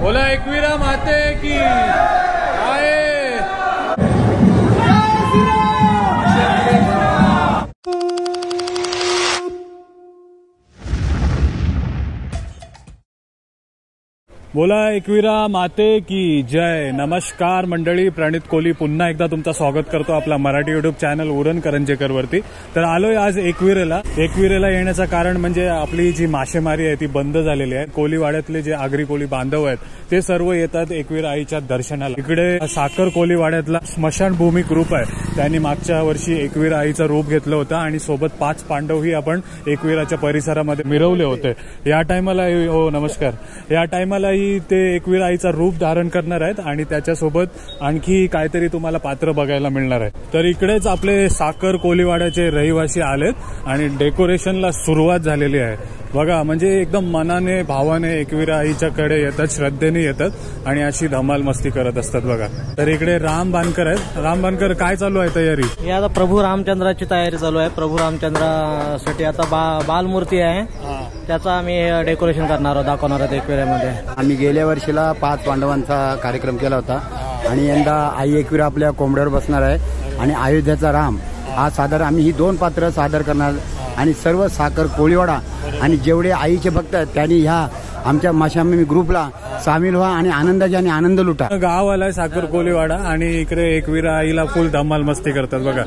बोला एकवीरा माते की आए। बोला एकवीरा माते की जय। नमस्कार मंडळी, प्रणित कोहली पुन्हा एकदा तुमचं स्वागत करतो आपला मराठी युट्यूब चॅनल उरण करंजेकर वरती। तर आलोय आज एकविरेला येण्याचं कारण म्हणजे आपली जी मासेमारी आहे ती बंद झालेली आहे। कोलीवाड्यातले जे आगरी कोली बांधव आहेत ते सर्व येतात एकवीरा आईच्या दर्शनाला। इकडे साखर कोलीवाड्यातला स्मशानभूमी ग्रुप आहे, त्यांनी मागच्या वर्षी एकवीरा आईचं रूप घेतलं होतं आणि सोबत 5 पांडवही आपण एकवीराच्या परिसरामध्ये मिरवले होते। या टायमाला हो नमस्कार, या टायमाला ते एकवीरा आईचा रूप धारण करणार आहेत आणि त्याच्यासोबत आणखी काहीतरी तुम्हाला पात्र बघायला मिळणार आहे। तर इकडेच आपले साखर कोलीवाड्याचे रहिवासी आलेत आणि डेकोरेशनला सुरुवात झालेली आहे बघा। म्हणजे एकदम मनाने भावाने एकवीरा आईच्याकडे येतात, श्रद्धेने येतात आणि अशी धमाल मस्ती करत असतात बघा। तर इकडे राम बांधकर आहेत। राम बांधकर, काय चालू आहे तयारी? हे आता प्रभू रामचंद्राची तयारी चालू आहे। प्रभू रामचंद्रासाठी आता बालमूर्ती आहे, त्याचा आम्ही डेकोरेशन करणार आहोत, दाखवणार आहोत एकविरामध्ये। आम्ही गेल्या वर्षीला 5 पांडवांचा कार्यक्रम केला होता आणि यंदा आई एकवीरा आपल्या कोंबड्यावर बसणार आहे आणि अयोध्याचा राम हा सादर आम्ही ही 2 पात्र सादर करणार आणि सर्व साखर कोळीवाडा आणि जेवढे आईचे भक्त आहेत त्यांनी ह्या आमच्या माशामी ग्रुपला सामील व्हा आणि आनंदाने आनंद लुटा। गाव आलाय साखर कोलीवाडा आणि इकडे एकवीरा आईला फुल धमाल मस्ती करतात बघा।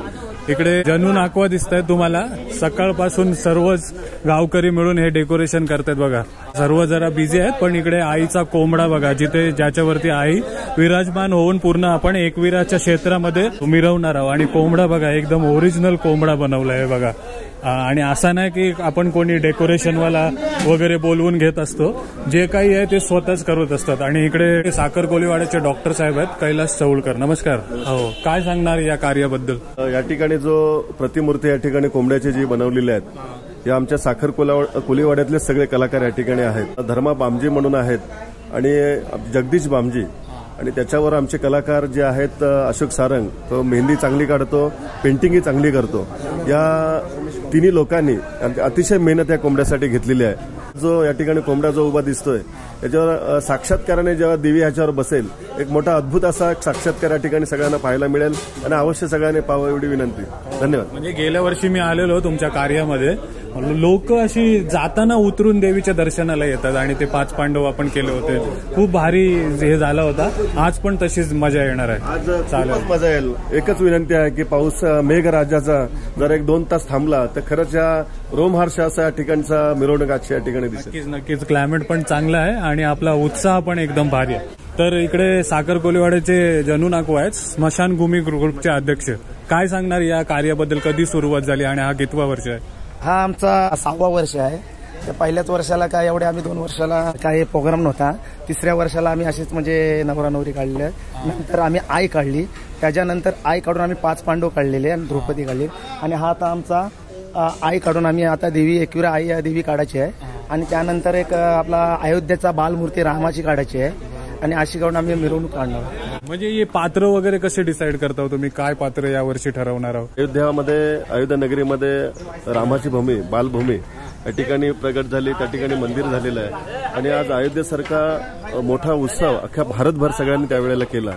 इकडे जनू नाकवा दिसत आहेत तुम्हाला, सकाळपासून सर्वच गावकरी मिळून हे डेकोरेशन करतात बघा। सर्व जरा बिझी आहेत, पण इकडे आईचा कोंबडा बघा, जिथे ज्याच्यावरती आई विराजमान होऊन पूर्ण आपण एकवीराच्या क्षेत्रामध्ये मिरवणार आहोत। आणि कोंबडा बघा, एकदम ओरिजिनल कोंबडा बनवलाय बघा। आणि असं नाही की आपण कोणी डेकोरेशनवाला वगैरे बोलवून घेत असतो, जे काही आहे ते स्वतःच करत असतात। आणि इकडे साखर कोलीवाड्याचे डॉक्टर साहेब आहेत, कैलास चौळकर, नमस्कार। हो, काय सांगणार या कार्याबद्दल? या ठिकाणी जो प्रतिमूर्ती या ठिकाणी कोंबड्याची जी बनवलेली आहेत या आमच्या साखर कोलीवाड्यातले सगळे कलाकार या ठिकाणी आहेत। धर्मा बामजी म्हणून आहेत आणि जगदीश बामजी, आणि त्याच्यावर आमचे कलाकार जे आहेत अशोक सारंग, तो मेहंदी चांगली काढतो, पेंटिंगही चांगली करतो। या तिन्ही लोकांनी अतिशय मेहनत या कोंबड्यासाठी घेतलेली आहे। जो या ठिकाणी कोंबडा जो उभा दिसतोय याच्यावर साक्षात्काराने जेव्हा देवी ह्याच्यावर बसेल, एक मोठा अद्भुत असा साक्षात्कार या ठिकाणी सगळ्यांना पाहायला मिळेल आणि अवश्य सगळ्यांनी पाहावं एवढी विनंती। धन्यवाद। म्हणजे गेल्या वर्षी मी आलेलो तुमच्या कार्यामध्ये, लोक अशी जाताना उतरून देवीच्या दर्शनाला येतात आणि ते 5 पांडव आपण केले होते, खूप भारी हे झाला होता। आज पण तशीच मजा येणार आहे। आज चालेल, मजा येईल। एकच विनंती आहे की पाऊस मेघराजाचा जर 1-2 तास थांबला तर खरंच या रोमहर्ष असा या ठिकाणचा मिरवणूक आजच्या या ठिकाणी दिसेल। नक्कीच क्लायमेट पण चांगला आहे आणि आपला उत्साह पण एकदम भारी आहे। तर इकडे साखर कोलीवाड्याचे जनू नाकू आहेत, स्मशानभूमी ग्रुपचे अध्यक्ष, काय सांगणार या कार्याबद्दल? कधी सुरुवात झाली आणि हा कितवा वर्ष आहे? हा आमचा 6वा वर्ष आहे। तर पहिल्याच वर्षाला काय एवढे आम्ही 2 वर्षाला काही प्रोग्राम नव्हता, 3ऱ्या वर्षाला आम्ही अशीच म्हणजे नवरा नवरी काढले, नंतर आम्ही आई काढली, त्याच्यानंतर आई काढून आम्ही 5 पांडव काढलेले आणि द्रौपदी काढली आणि हा आता आमचा आई काढून आम्ही आता देवी एकवीरा आई या देवी काढायची आहे आणि त्यानंतर एक आपला अयोध्याचा बालमूर्ती रामाची काढायची आहे आणि अशी काढून आम्ही मिरवणूक काढणार। म्हणजे हे पात्र वगैरे कसे डिसाईड करता तुम्ही? काय पात्र या वर्षी ठरवणार आहोत? अयोध्या नगरीमध्ये रामाची भूमी, बालभूमी या ठिकाणी प्रगट झाली, त्या ठिकाणी मंदिर झालेलं आहे आणि आज अयोध्येसारखा मोठा उत्सव अख्ख्या भारतभर सगळ्यांनी त्यावेळेला केला।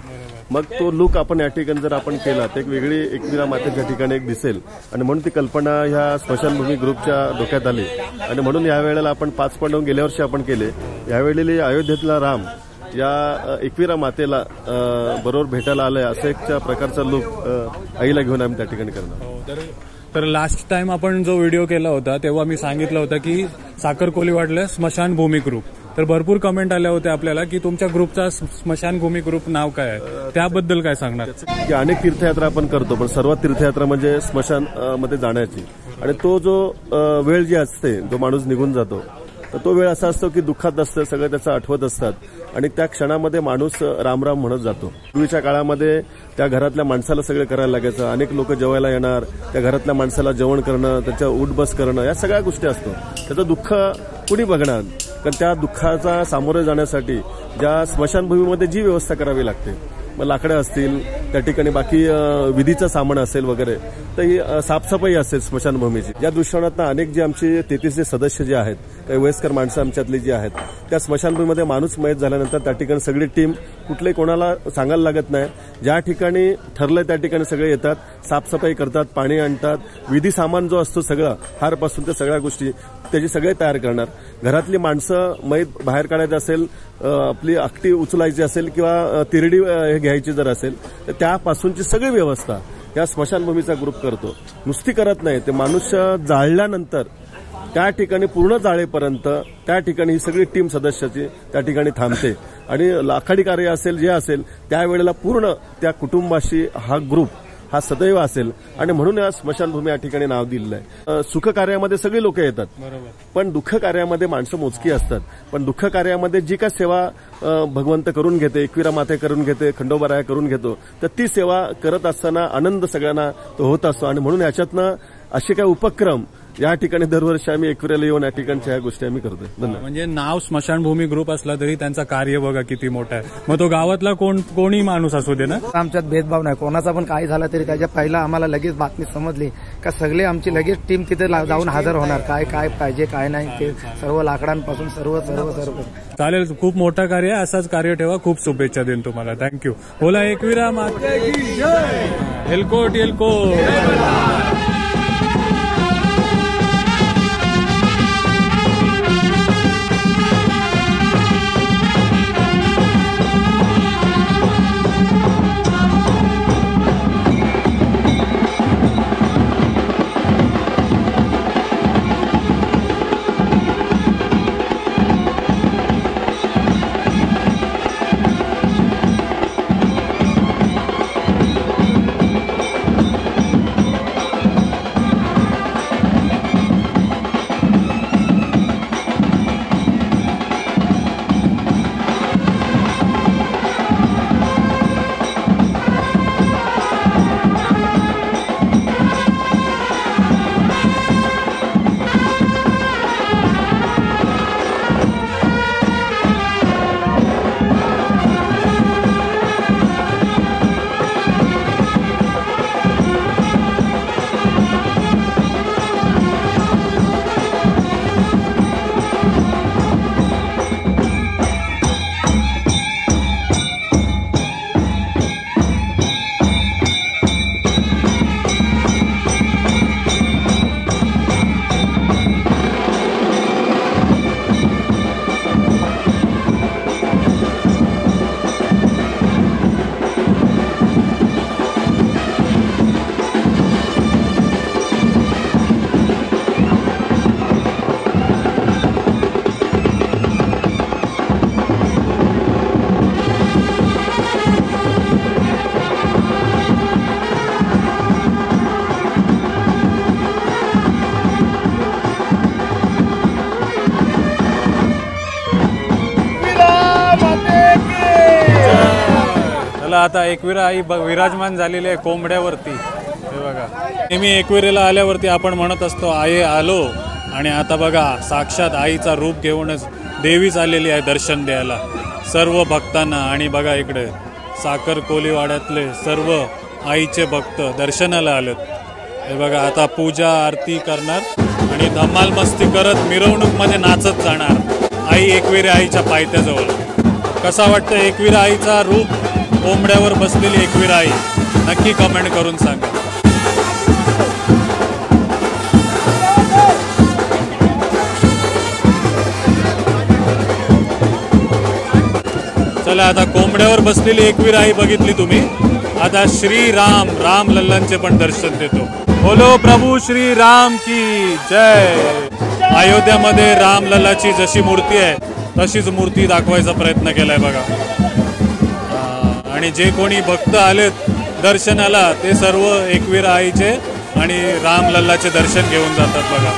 मग तो लुक आपण या ठिकाणी जर आपण केला तर एक वेगळी एकवीरा मातेच्या ठिकाणी एक दिसेल आणि म्हणून ती कल्पना ह्या स्मशानभूमी ग्रुपच्या डोक्यात आली आणि म्हणून यावेळेला आपण 5 पांडव गेल्या वर्षी आपण केले, यावेळेला अयोध्येतला राम या एकवीरा मातेला बरोबर भेटायला आलाय असं एक प्रकारचा लुक आईला घेऊन आम्ही त्या ठिकाणी करणार। तर लास्ट टाइम आपण जो व्हिडिओ केला होता तेव्हा मी सांगितलं होतं की साखर कोलीवाडला स्मशानभूमी ग्रुप, तर भरपूर कमेंट आल्या होत्या आपल्याला की तुमच्या ग्रुपचा स्मशानभूमी ग्रुप नाव काय आहे, त्याबद्दल काय सांगणार? की अनेक तीर्थयात्रा आपण करतो, पण सर्वात तीर्थयात्रा म्हणजे स्मशान मध्ये जाण्याची आणि तो जो वेळ जी असते तो माणूस निघून जातो, तर तो वेळ असा असतो की दुःखात असतं, सगळं त्याचं आठवत असतात आणि त्या क्षणामध्ये माणूस राम राम म्हणत जातो। पूर्वीच्या काळामध्ये त्या घरातल्या माणसाला सगळं करायला लागायचं, अनेक लोक जेवायला येणार, त्या घरातल्या माणसाला जेवण करणं, त्याच्या उठबस करणं, या सगळ्या गोष्टी असतो। त्याचं दुःख कुणी बघणार? कारण त्या दुःखाचा सामोरे जाण्यासाठी ज्या स्मशानभूमीमध्ये जी व्यवस्था करावी लागते मग लाकडं असतील, त्या ठिकाणी बाकी विधीचं सामान असेल वगैरे, तर ही साफसफाई असेल स्मशानभूमीची. या दृष्टिकोनातून अनेक जे आमचे 33 सदस्य जे आहेत, काही वयस्कर माणसं आमच्यातली जी आहेत, त्या स्मशानभूमीमध्ये माणूस मयत झाल्यानंतर त्या ठिकाणी सगळी टीम, कुठलेही कोणाला सांगायला लागत नाही, ज्या ठिकाणी ठरलं त्या ठिकाणी सगळे येतात, साफसफाई करतात, पाणी आणतात, विधी सामान जो असतो सगळं हारपासून त्या सगळ्या गोष्टी त्याची सगळे तयार करणार. घरातली माणसं मयत बाहेर काढायचं असेल, आपली अख्टी उचलायची असेल किंवा तिरडी घ्यायची जर असेल, तर त्यापासूनची सगळी व्यवस्था या स्मशानभूमीचा ग्रुप करतो. नुसती करत नाही, ते मनुष्य जाळल्यानंतर त्या ठिकाणी पूर्ण जाळेपर्यंत त्या ठिकाणी ही सगळी टीम सदस्याची त्या ठिकाणी थांबते आणि लाखाडी कार्य असेल जे असेल त्यावेळेला पूर्ण त्या कुटुंबाशी हा ग्रुप हा सदैव असेल. आणि म्हणून या स्मशानभूमी या ठिकाणी नाव दिलेलं आहे. सुख कार्यामध्ये सगळी लोक येतात, पण दुःख कार्यामध्ये माणसं मोजकी असतात. पण दुःख कार्यामध्ये जी काय सेवा भगवंत करून घेते, एकविरा माते करून घेते, खंडोबाराया करून घेतो, तर ती सेवा करत असताना आनंद सगळ्यांना तो होत असतो. आणि म्हणून याच्यातनं असे काही उपक्रम या ठिकाणी दरवर्षी आम्ही एकविराला येऊन या ठिकाणच्या ह्या गोष्टी आम्ही करतोय. धन्यवाद. म्हणजे नाव स्मशानभूमी ग्रुप असला तरी त्यांचा कार्य बघा किती मोठा आहे. मग तो गावातला कोणी माणूस असू दे ना, आमच्यात भेदभाव नाही. कोणाचा पण काही झाला तरी त्याच्या पहिला आम्हाला लगेच बातमी समजली का सगळे आमची लगेच टीम तिथे जाऊन हजर होणार. काय काय पाहिजे काय नाही ते सर्व लाकडांपासून सर्व सर्व सर्व चालेल. खूप मोठं कार्य आहे, असंच कार्य ठेवा. खूप शुभेच्छा देईन तुम्हाला. थँक्यू. बोला एकविरा माते की जय. एलकोट एलकोट. आता एकविरा आई विराजमान झालेली आहे कोंबड्यावरती. हे बघा, नेहमी एकविरेला आल्यावरती आपण म्हणत असतो आई आलो, आणि आता बघा साक्षात आईचा रूप घेऊनच देवीच आलेली आहे दर्शन द्यायला सर्व भक्तांना. आणि बघा इकडे साखर कोलीवाड्यातले सर्व आईचे भक्त दर्शनाला आलेत. हे बघा, आता पूजा आरती करणार आणि धमाल मस्ती करत मिरवणूकमध्ये नाचत जाणार आई एकविरा आईच्या पायथ्याजवळ. कसा वाटतं एकविरा आईचा रूप, कोंबड्यावर बसलेली एकविरा आई? नक्की कमेंट करून सांगा. चला, आता कोंबड्यावर बसलेली एकविरा आई बघितली तुम्ही. आता श्रीराम राम लल्लांचे पण दर्शन देतो. बोलो प्रभू श्री राम की जय. अयोध्यामध्ये राम लल्लाची जशी मूर्ती आहे तशीच मूर्ती दाखवायचा प्रयत्न केलाय बघा. आणि जे कोणी भक्त आलेत दर्शनाला ते सर्व एकविरा आईचे आणि राम लल्लाचे दर्शन घेऊन जातात बघा.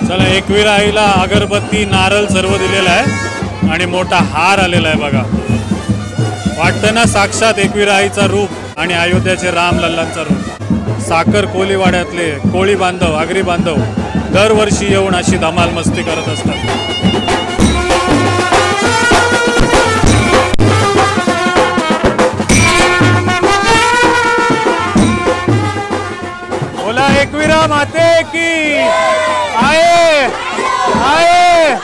चला, एकविरा आईला अगरबत्ती नारळ सर्व दिलेला आहे आणि मोठा हार आलेला आहे बघा. वाटतं ना साक्षात एकविरा आईचा रूप आणि अयोध्याचे राम लल्लांचा रूप. साखर कोलीवाड्यातले कोळी बांधव, आगरी बांधव दरवर्षी येऊन अशी धमाल मस्ती करत असतात. बोला एकविरा माते की आए आए.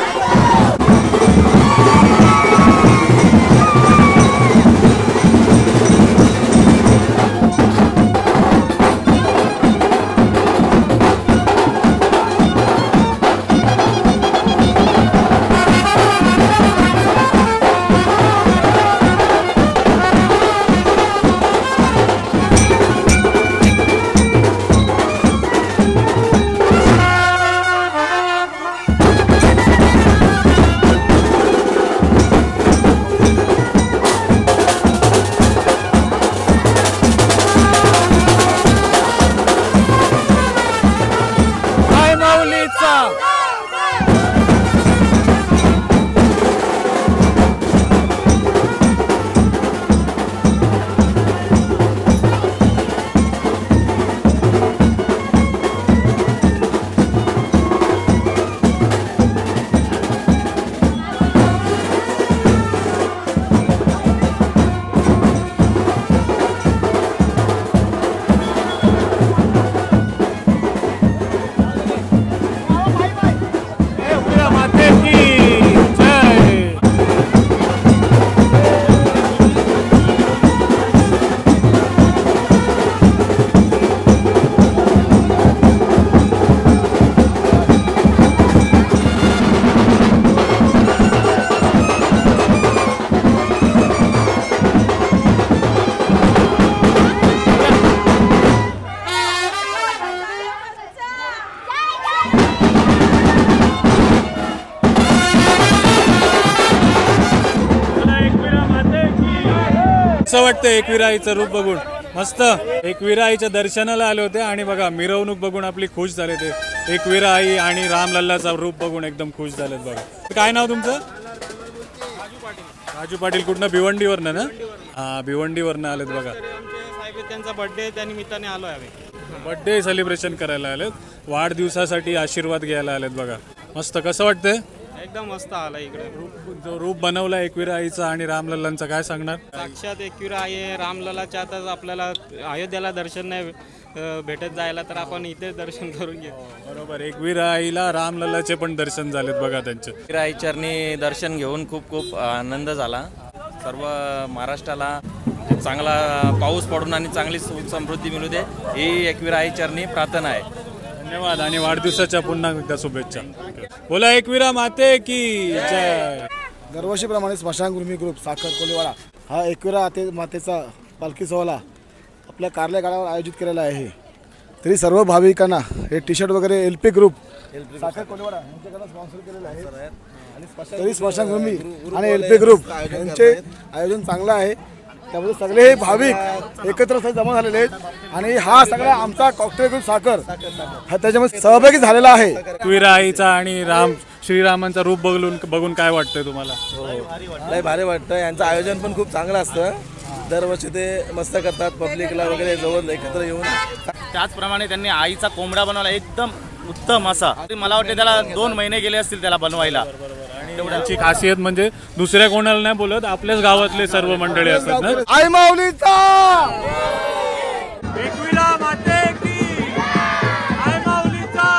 कसं वाटतं एकविरा आईचं रूप बघून? मस्त. एकविरा आईच्या दर्शनाला आले होते आणि बघा मिरवणूक बघून आपली खुश झाले ते. एकविरा आई आणि रामलल्लाचा रूप बघून एकदम खुश झालेत बघा. काय नाव तुमचं? राजू पाटील. कुठनं? भिवंडीवरनं ना? हा, भिवंडीवरनं आलेत बघा. त्यांचा बर्थडे त्या निमित्ताने आलोय आम्ही. बर्थडे सेलिब्रेशन करायला आलेत, वाढदिवसासाठी आशीर्वाद घ्यायला आलेत बघा. मस्त. कसं वाटतंय? एकदम मस्त आला इकडे. जो रूप बनवला एकविरा आईचा आणि रामलल्लांचा, काय सांगणार? साक्षात एकविरा आई रामलल्लाच्या आता आपल्याला अयोध्येला दर्शन नाही भेटत जायला, तर आपण इथे दर्शन करून घेऊ. बरोबर. एकविरा आईला रामलल्लाचे पण दर्शन झालेत बघा त्यांचे. एकविरा आई चरणी दर्शन घेऊन खूप खूप आनंद झाला. सर्व महाराष्ट्राला चांगला पाऊस पडून आणि चांगली समृद्धी मिळू दे ही एकविरा आई चरणी प्रार्थना आहे. धन्यवाद आणि वाढदिवसाच्या पुन्हा एकदा शुभेच्छा. बोला एकविरा माते की जय. दरवर्षीप्रमाणे स्मशानभूमी ग्रुप साखर कोलीवाडा हा एकविरा मातेचा पालखी सोहळा आपल्या कार्ले गाडावर आयोजित केलेला आहे. तरी सर्व भाविकांना हे टी शर्ट वगैरे LP ग्रुप साखर कोलीवाडा यांच्याकडून स्पॉन्सर केलेलं आहे. आणि तरी स्मशानभूमी आणि LP ग्रुप यांचे आयोजन चांगलं आहे. त्यामुळे सगळे भाविक एकत्र जमा झालेले आहेत आणि हा सगळा आमचा कॉकटेल ग्रुप साखर हा त्याच्यामध्ये सहभागी झालेला आहे. एकविरा आईचा आणि श्रीरामांचा रूप बघून काय वाटतंय तुम्हाला? लय भारी वाटतं. यांचं आयोजन पण खूप चांगलं असतं. दरवर्षी ते मस्त करतात, पब्लिकला वगैरे जवळ एकत्र येऊन. त्याचप्रमाणे त्यांनी आईचा कोंबडा बनवला एकदम उत्तम असा. मला वाटतं त्याला 2 महिने गेले असतील त्याला बनवायला. त्यांची खासियत म्हणजे दुसऱ्या कोणाला नाही बोलत, आपल्याच गावातले सर्व मंडळी असतात ना. आई माऊलीचा एकविरा माते की आई माऊलीचा.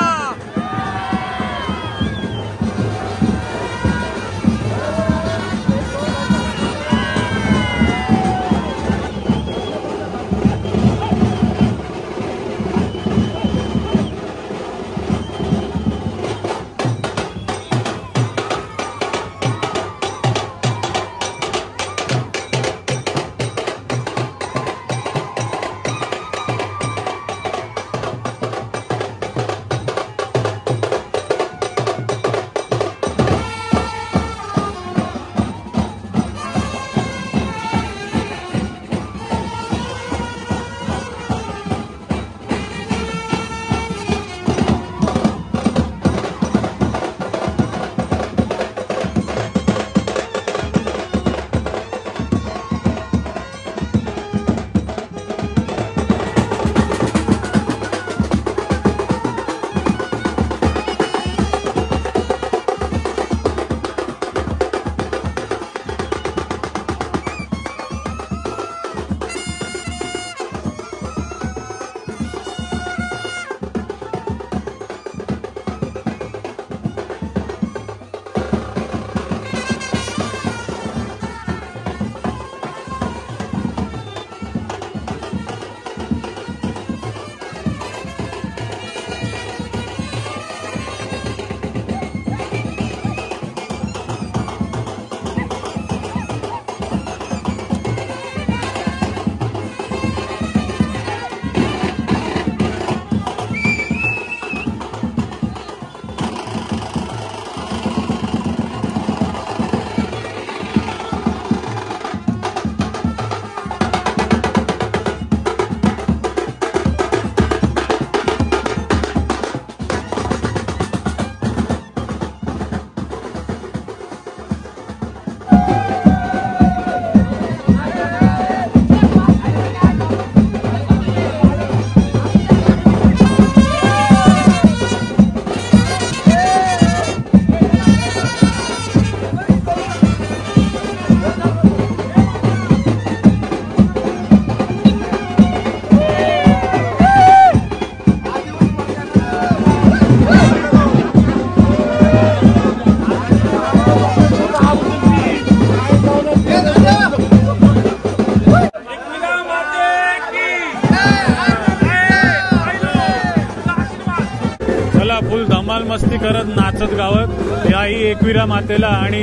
मस्ती करत नाचत गावत याही एकविरा मातेला आणि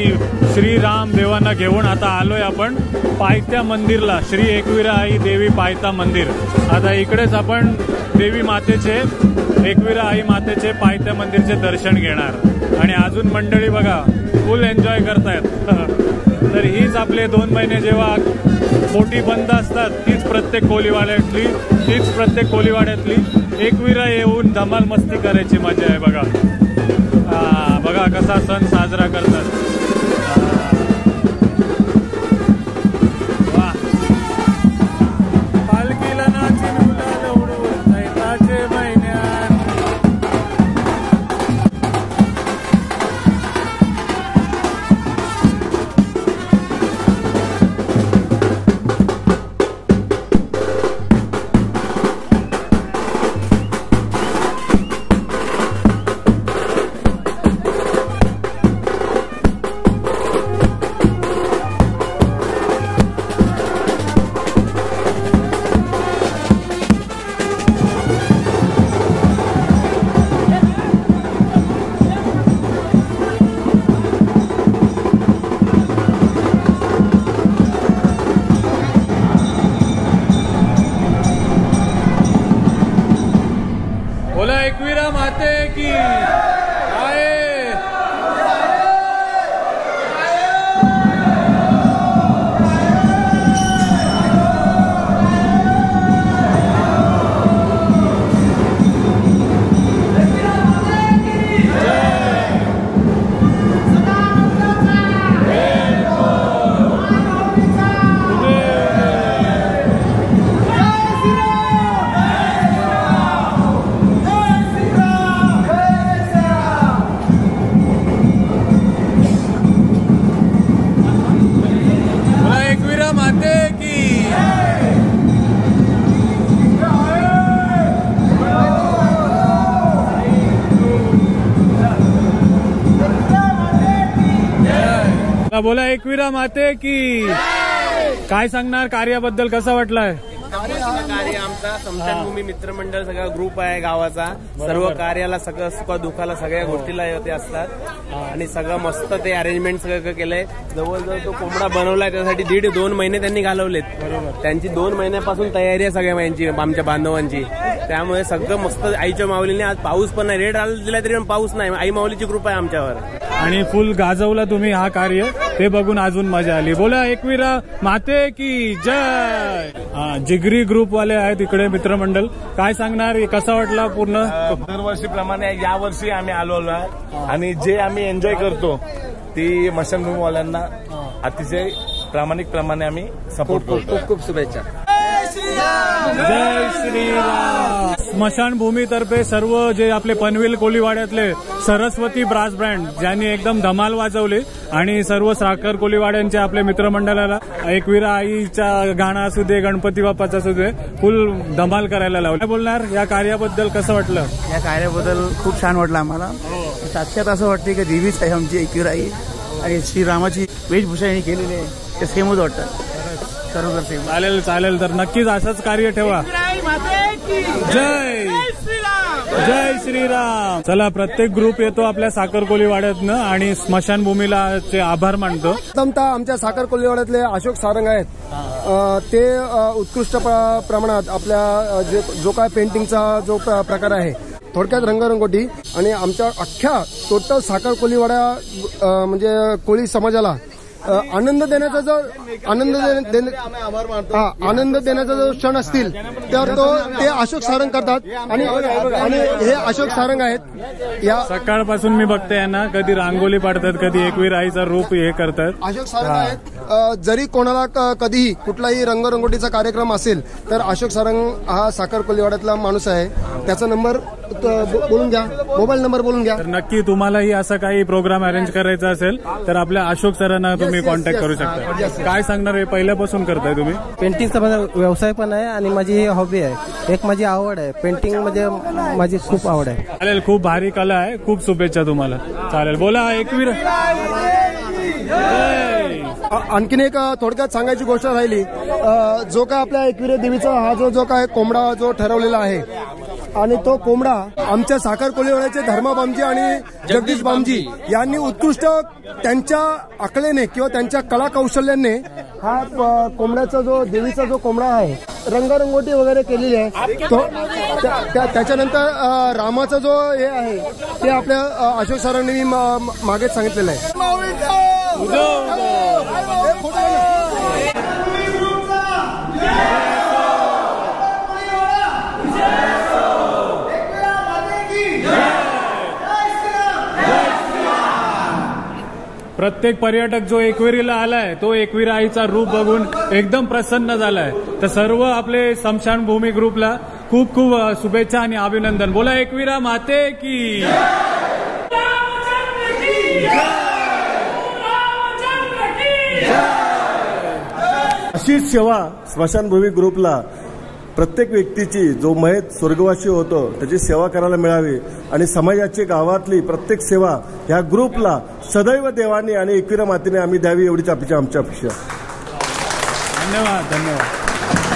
श्रीराम देवांना घेऊन आता आलोय आपण पायथ्या मंदिरला. श्री एकविरा आई देवी पायथा मंदिर. आता इकडेच आपण देवी मातेचे एकविरा आई मातेचे पायथ्या मंदिरचे दर्शन घेणार आणि अजून मंडळी बघा फुल एन्जॉय करतायत. तर हीच आपले 2 महिने जेव्हा पोटी बंद असतात तीच प्रत्येक कोलीवाड्यातली एकविरा येऊन धमाल मस्ती करायची मजा आहे बघा. बघा कसा सण साजरा करतात. वा पालखीला नाची मुलाला उडवून चैत्राचे महिन्यात. बोला एकविरा माते की आए. बोला एकविरा माते की. काय सांगणार कार्याबद्दल, कसा वाटलाय कार्य? आमचा समशानभूमी मित्रमंडळ सगळा ग्रुप आहे गावाचा. सर्व कार्याला सगळं सुख दुःखाला सगळ्या गोष्टीला ते असतात आणि सगळं मस्त ते अरेंजमेंट सगळं केलंय. जवळजवळ तो कोंबडा बनवलाय त्यासाठी 1.5-2 महिने त्यांनी घालवलेत. त्यांची 2 महिन्यापासून तयारी आहे सगळ्या महिन्यांची आमच्या बांधवांची. त्यामुळे सगळं मस्त आईच्या माऊलीने. आज पाऊस पण नाही, रेड अलर्ट दिला तरी पण पाऊस नाही. आई माऊलीची कृपा आहे आमच्यावर आणि फुल गाजवला तुम्ही हा कार्य. ते बघून अजून मजा आली. बोला एकविरा माते की जय. जिगरी ग्रुप वाले आहेत इकडे मित्रमंडळ. काय सांगणार, कसा वाटला पूर्ण? दरवर्षीप्रमाणे यावर्षी आम्ही आलो आणि जे आम्ही एन्जॉय करतो ती मशानभूमीवाल्यांना अतिशय प्रामाणिकप्रमाणे आम्ही सपोर्ट करतो. खूप खूप शुभेच्छा. जय श्रीराम. स्मशानभूमीतर्फे सर्व जे आपले पनवेल कोलीवाड्यातले सरस्वती ब्रास बँड ज्यांनी एकदम धमाल वाजवली आणि सर्व साखर कोलीवाड्यांच्या आपल्या मित्रमंडळाला एकविरा आईचा गाणं असू दे, गणपती बाप्पाचा असू दे, फुल धमाल करायला लावलं. काय बोलणार या कार्याबद्दल, कसं वाटलं? या कार्याबद्दल खूप छान वाटलं आम्हाला. साक्षात असं वाटते की देवीच आहे आमची एकविरा आई आणि श्रीरामाची वेशभूषा यांनी केलेली आहे. ते सेमच वाटतं. चालेल चालेल. तर नक्कीच असंच कार्य ठेवा. जय जय श्रीराम. चला, प्रत्येक ग्रुप येतो आपल्या साखर कोलीवाड्यातनं आणि स्मशानभूमीला आभार मानतो. प्रथमतः आमच्या साखर कोलीवाड्यातले अशोक सारंग आहेत. ते उत्कृष्ट प्रमाणात आपल्या जो काय पेंटिंगचा जो प्रकार आहे, थोडक्यात रंगरंगोटी, आणि आमच्या अख्ख्या टोटल साखर कोलीवाडा म्हणजे कोळी समाजाला आनंद देण्याचा जो आनंद देण्याचा जो क्षण असतील तर ते अशोक सारंग करतात. आणि हे अशोक सारंग आहेत. या सकाळपासून मी बघते यांना, कधी रांगोली पाडतात, कधी एकवीर आईचा रूप हे करतात. अशोक सारंग आहेत. जरी कोणाला कधीही कुठलाही रंगरंगोटीचा कार्यक्रम असेल तर अशोक सारंग हा साखर कोलीवाड्यातला माणूस आहे. त्याचा नंबर बोलून घ्या, मोबाईल नंबर बोलून घ्या. तर नक्की तुम्हालाही असं काही प्रोग्राम अरेंज करायचा असेल तर आपल्या अशोक सरांना तुम्ही कॉन्टॅक्ट करू शकता. काय सांगणार, हे पहिल्यापासून करताय तुम्ही? पेंटिंगचा माझा व्यवसाय पण आहे आणि माझी ही हॉबी आहे. एक माझी आवड आहे, पेंटिंग मध्ये माझी खूप आवड आहे. चालेल, खूप भारी कला आहे. खूप शुभेच्छा तुम्हाला. चालेल, बोला एकवीर. आणखीन एक थोडक्यात सांगायची गोष्ट राहिली. जो काय आपल्या एकविरा देवीचा हा जो काय कोंबडा जो ठरवलेला आहे आणि तो कोंबडा आमच्या साखर कोलीवाड्याचे धर्मा बामजी आणि जगदीश बामजी यांनी उत्कृष्ट त्यांच्या अकलेने किंवा त्यांच्या कला कौशल्याने हा कोंबड्याचा जो देवीचा जो कोंबडा आहे रंगरंगोटी वगैरे केलेली आहे. तो त्याच्यानंतर रामाचा जो हे आहे ते आपल्या अशोक सरांनी मागे सांगितलेलं आहे. प्रत्येक पर्यटक जो एकविरीला आलाय तो एकविरा आईचा रूप बघून एकदम प्रसन्न झालाय. तर सर्व आपले स्मशानभूमी ग्रुपला खूप खूप शुभेच्छा आणि अभिनंदन. बोला एकविरा माते की. अशीच सेवा स्मशानभूमी ग्रुपला प्रत्येक व्यक्तीची जो मयत स्वर्गवासी होतो त्याची सेवा करायला मिळावी आणि समाजाची गावातली प्रत्येक सेवा ह्या ग्रुपला सदैव देवानी आणि एकविरा मातेने आम्ही द्यावी एवढीच आमच्या अपेक्षा. धन्यवाद.